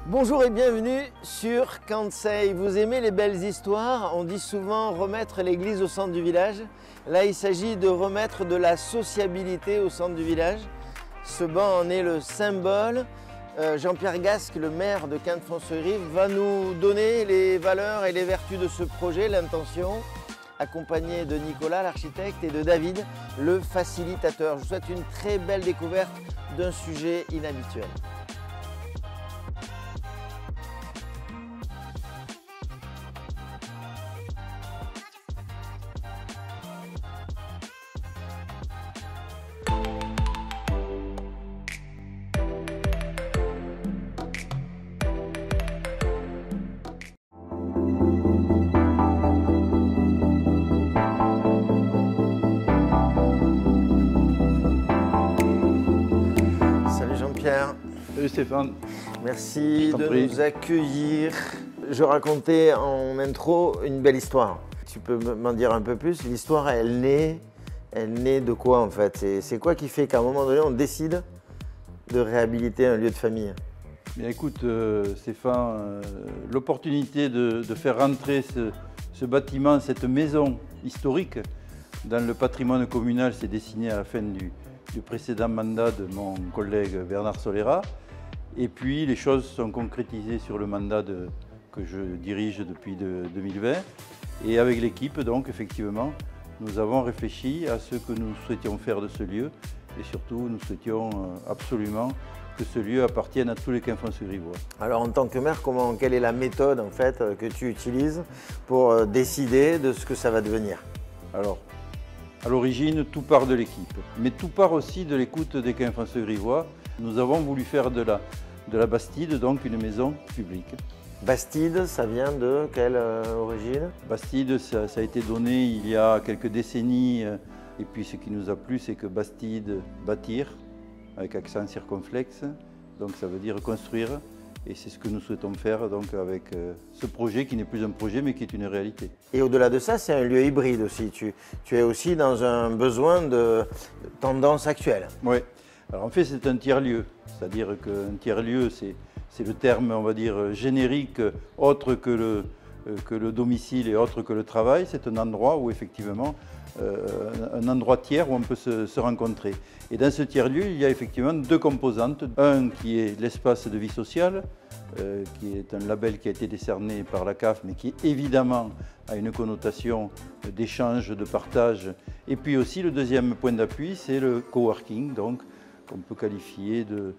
Bonjour et bienvenue sur Kansei. Vous aimez les belles histoires? On dit souvent remettre l'église au centre du village. Là, il s'agit de remettre de la sociabilité au centre du village. Ce banc en est le symbole. Jean-Pierre Gasque, le maire de Quinte-François-Rive, va nous donner les valeurs et les vertus de ce projet, l'intention, accompagné de Nicolas, l'architecte, et de David, le facilitateur. Je vous souhaite une très belle découverte d'un sujet inhabituel. Salut Stéphane. Merci de nous accueillir. Je racontais en intro une belle histoire. Tu peux m'en dire un peu plus? L'histoire, elle naît de quoi en fait? C'est quoi qui fait qu'à un moment donné, on décide de réhabiliter un lieu de famille? Bien écoute Stéphane, l'opportunité de faire rentrer ce bâtiment, cette maison historique dans le patrimoine communal s'est dessinée à la fin du précédent mandat de mon collègue Bernard Solera. Et puis les choses sont concrétisées sur le mandat que je dirige depuis 2020. Et avec l'équipe, donc effectivement, nous avons réfléchi à ce que nous souhaitions faire de ce lieu. Et surtout, nous souhaitions absolument que ce lieu appartienne à tous les Quinte-François-Rivois. Alors en tant que maire, quelle est la méthode en fait, que tu utilises pour décider de ce que ça va devenir? Alors, à l'origine, tout part de l'équipe, mais tout part aussi de l'écoute des Quinte-François-Rivois. Nous avons voulu faire de la Bastide, donc une maison publique. Bastide, ça vient de quelle origine? Bastide, ça a été donné il y a quelques décennies, et puis ce qui nous a plu, c'est que Bastide, bâtir, avec accent circonflexe, donc ça veut dire construire. Et c'est ce que nous souhaitons faire donc, avec ce projet qui n'est plus un projet mais qui est une réalité. Et au-delà de ça, c'est un lieu hybride aussi. Tu es aussi dans un besoin de tendance actuelle. Oui. Alors en fait, c'est un tiers-lieu. C'est-à-dire qu'un tiers-lieu, c'est le terme, on va dire, générique, autre que le domicile et autre que le travail. C'est un endroit où effectivement, un endroit tiers où on peut se rencontrer. Et dans ce tiers-lieu, il y a effectivement deux composantes. Un qui est l'espace de vie sociale, qui est un label qui a été décerné par la CAF, mais qui évidemment a une connotation d'échange, de partage. Et puis aussi le deuxième point d'appui, c'est le coworking, donc qu'on peut qualifier de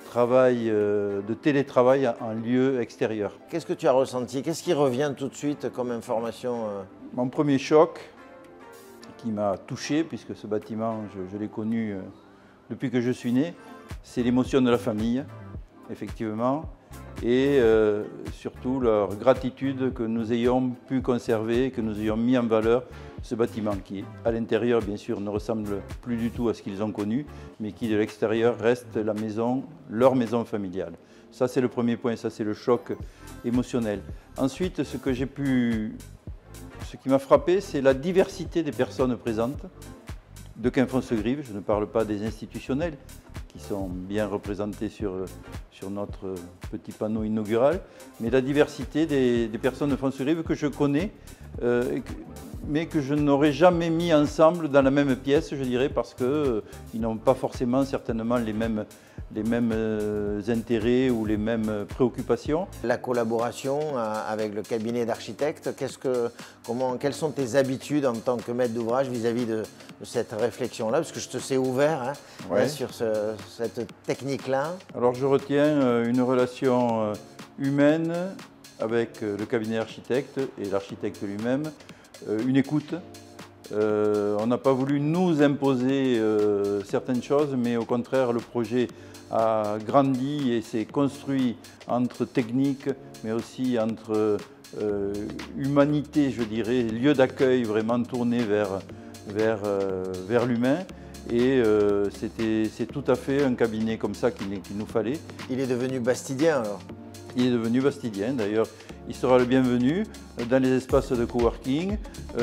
travail, de télétravail en lieu extérieur. Qu'est-ce que tu as ressenti? Qu'est-ce qui revient tout de suite comme information? Mon premier choc, qui m'a touché, puisque ce bâtiment, je l'ai connu depuis que je suis né, c'est l'émotion de la famille, effectivement, et surtout leur gratitude que nous ayons pu conserver, que nous ayons mis en valeur ce bâtiment qui, à l'intérieur, bien sûr, ne ressemble plus du tout à ce qu'ils ont connu, mais qui, de l'extérieur, reste la maison, leur maison familiale. Ça, c'est le premier point, ça, c'est le choc émotionnel. Ensuite, ce qui m'a frappé, c'est la diversité des personnes présentes de Quinte-François-Rive. Je ne parle pas des institutionnels, qui sont bien représentés sur notre petit panneau inaugural, mais la diversité des personnes de François-Rive que je connais, mais que je n'aurais jamais mis ensemble dans la même pièce, je dirais, parce qu'ils n'ont pas forcément certainement les mêmes intérêts ou les mêmes préoccupations. La collaboration avec le cabinet d'architectes, quelles sont tes habitudes en tant que maître d'ouvrage vis-à-vis de cette réflexion-là? Parce que je te sais ouvert sur cette technique-là. Alors je retiens une relation humaine avec le cabinet d'architectes et l'architecte lui-même, une écoute. On n'a pas voulu nous imposer certaines choses, mais au contraire, le projet a grandi et s'est construit entre technique, mais aussi entre humanité, je dirais, lieu d'accueil vraiment tourné vers l'humain. Et c'est tout à fait un cabinet comme ça qu'il nous fallait. Il est devenu bastidien alors? Il est devenu bastidien, d'ailleurs il sera le bienvenu dans les espaces de coworking.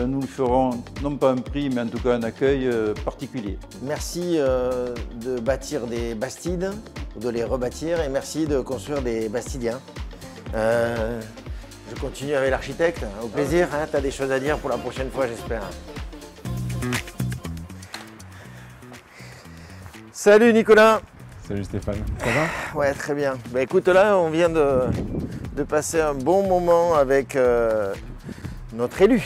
Nous lui ferons non pas un prix mais en tout cas un accueil particulier. Merci de bâtir des bastides ou de les rebâtir. Et merci de construire des Bastidiens. Je continue avec l'architecte. Au plaisir, hein, tu as des choses à dire pour la prochaine fois, j'espère. Salut Nicolas. Salut Stéphane, ça va? Ouais, très bien. Bah, écoute, là, on vient de passer un bon moment avec notre élu.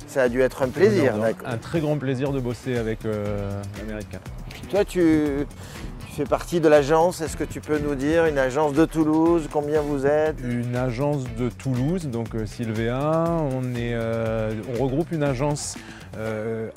Ça a dû être un plaisir. Un très grand plaisir de bosser avec l'Américain. Toi, tu fais partie de l'agence. Est-ce que tu peux nous dire, une agence de Toulouse, combien vous êtes? Une agence de Toulouse, donc Sylvéa. On regroupe une agence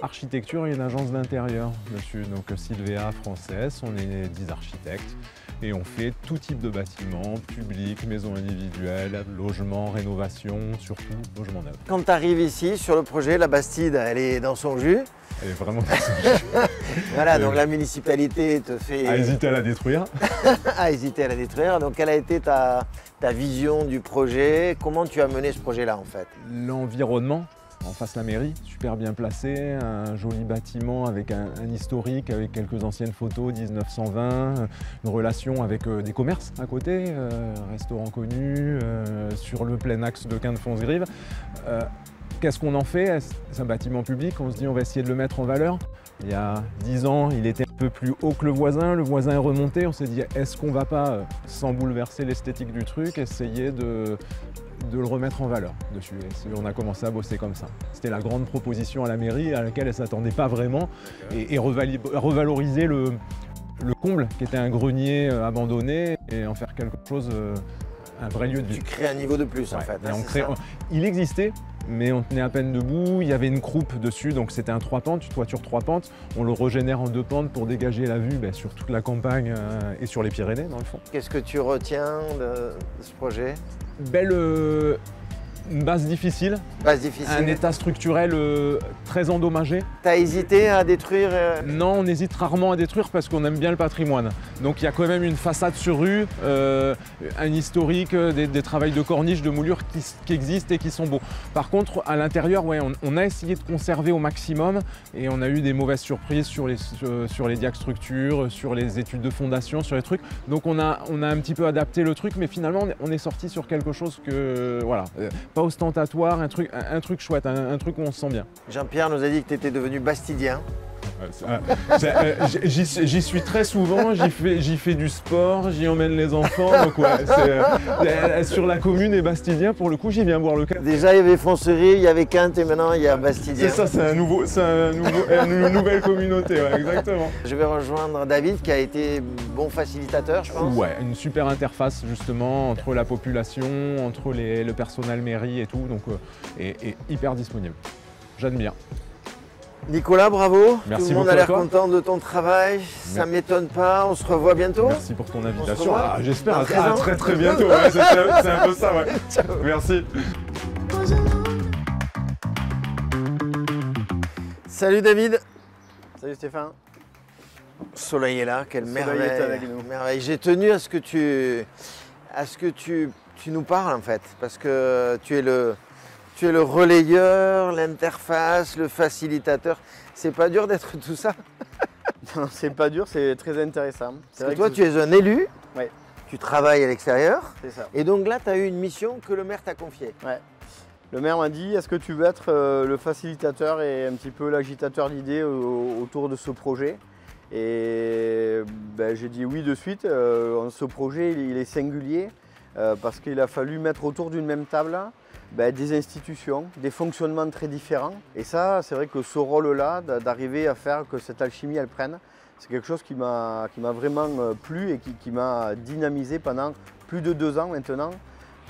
architecture et une agence d'intérieur dessus. Donc Sylvéa française, on est 10 architectes et on fait tout type de bâtiments, publics, maisons individuelles, logements, rénovation, surtout logement neuf. Quand tu arrives ici sur le projet, la Bastide, elle est dans son jus. Elle est vraiment dans son jus. Voilà, donc la municipalité te fait... A hésité à la détruire. A hésité à la détruire. Donc quelle a été ta vision du projet? Comment tu as mené ce projet-là en fait? L'environnement. En face la mairie, super bien placé, un joli bâtiment avec un historique, avec quelques anciennes photos 1920, une relation avec des commerces à côté, restaurant connu, sur le plein axe de Quinte-Fonce-Grive. Qu'est-ce qu'on en fait? C'est un bâtiment public, on se dit on va essayer de le mettre en valeur. Il y a 10 ans, il était un peu plus haut que le voisin est remonté, on s'est dit est-ce qu'on ne va pas, sans bouleverser l'esthétique du truc, essayer de le remettre en valeur dessus. Et on a commencé à bosser comme ça. C'était la grande proposition à la mairie à laquelle elle ne s'attendait pas vraiment et revaloriser le comble qui était un grenier abandonné et en faire quelque chose, un vrai lieu de vie. Tu crées un niveau de plus en fait. Il existait, mais on tenait à peine debout, il y avait une croupe dessus, donc c'était un 3 pentes, une toiture 3 pentes. On le régénère en 2 pentes pour dégager la vue sur toute la campagne et sur les Pyrénées dans le fond. Qu'est-ce que tu retiens de ce projet? Une base difficile. Un état structurel très endommagé. T'as hésité à détruire? Non, on hésite rarement à détruire parce qu'on aime bien le patrimoine. Donc il y a quand même une façade sur rue, un historique, des travails de corniche, de moulure qui existent et qui sont beaux. Par contre, à l'intérieur, ouais, on a essayé de conserver au maximum et on a eu des mauvaises surprises sur les diacs structures, sur les études de fondation, sur les trucs. Donc on a un petit peu adapté le truc, mais finalement on est sorti sur quelque chose que, voilà, pas ostentatoire, un truc chouette, un truc où on se sent bien. Jean-Pierre nous a dit que tu étais devenu bastidien. J'y suis très souvent, j'y fais du sport, j'y emmène les enfants, donc ouais, sur la commune et Bastidien, pour le coup, j'y viens boire le café. Déjà, il y avait Foncerie, il y avait Quinte et maintenant il y a Bastidien. C'est ça, une nouvelle communauté, ouais, exactement. Je vais rejoindre David qui a été bon facilitateur, je pense. Ouais, une super interface justement entre la population, entre le personnel mairie et tout, donc et hyper disponible. J'admire. Nicolas, bravo. Merci. Tout le monde a l'air content de ton travail. Ça ne m'étonne pas. On se revoit bientôt. Merci pour ton invitation. J'espère à très bientôt. Ouais, c'est un peu ça. Ouais. Merci. Salut David. Salut Stéphane. Le soleil est là. Quelle merveille. Est avec nous. Merveille. J'ai tenu à ce que tu nous parles en fait, parce que tu es le relayeur, l'interface, le facilitateur. C'est pas dur d'être tout ça? Non, c'est pas dur, c'est très intéressant. Parce que toi, tu es un élu, ouais. Tu travailles à l'extérieur. C'est ça. Et donc là, tu as eu une mission que le maire t'a confiée. Ouais. Le maire m'a dit, est-ce que tu veux être le facilitateur et un petit peu l'agitateur d'idées autour de ce projet? Et ben, j'ai dit oui de suite. Ce projet, il est singulier parce qu'il a fallu mettre autour d'une même table des institutions, des fonctionnements très différents. Et ça, c'est vrai que ce rôle-là, d'arriver à faire que cette alchimie, elle prenne, c'est quelque chose qui m'a vraiment plu et qui m'a dynamisé pendant plus de 2 ans maintenant,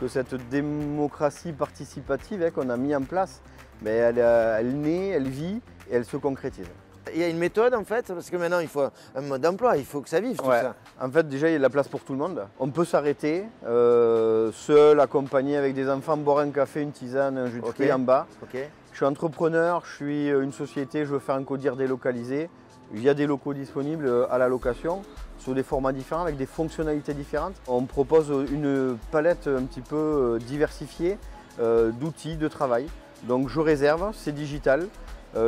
que cette démocratie participative qu'on a mis en place, elle naît, elle vit et elle se concrétise. Il y a une méthode en fait, parce que maintenant il faut un mode d'emploi, il faut que ça vive tout ça. En fait déjà il y a de la place pour tout le monde. On peut s'arrêter, seul, accompagné avec des enfants, boire un café, une tisane, un jus de fruits en bas. Je suis entrepreneur, je suis une société, je veux faire un codir délocalisé. Il y a des locaux disponibles à la location, sous des formats différents, avec des fonctionnalités différentes. On propose une palette un petit peu diversifiée d'outils de travail. Donc je réserve, c'est digital.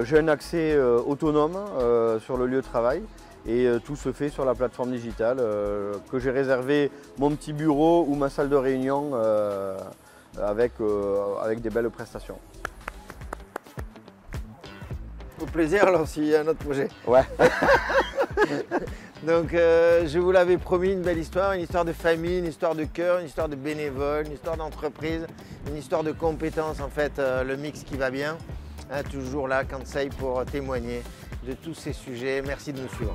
J'ai un accès autonome sur le lieu de travail Et tout se fait sur la plateforme digitale que j'ai réservé mon petit bureau ou ma salle de réunion avec des belles prestations. Au plaisir alors s'il y a un autre projet. Ouais. Donc je vous l'avais promis, une belle histoire, une histoire de famille, une histoire de cœur, une histoire de bénévoles, une histoire d'entreprise, une histoire de compétences en fait, le mix qui va bien. Hein, toujours là, Kansei pour témoigner de tous ces sujets. Merci de nous suivre.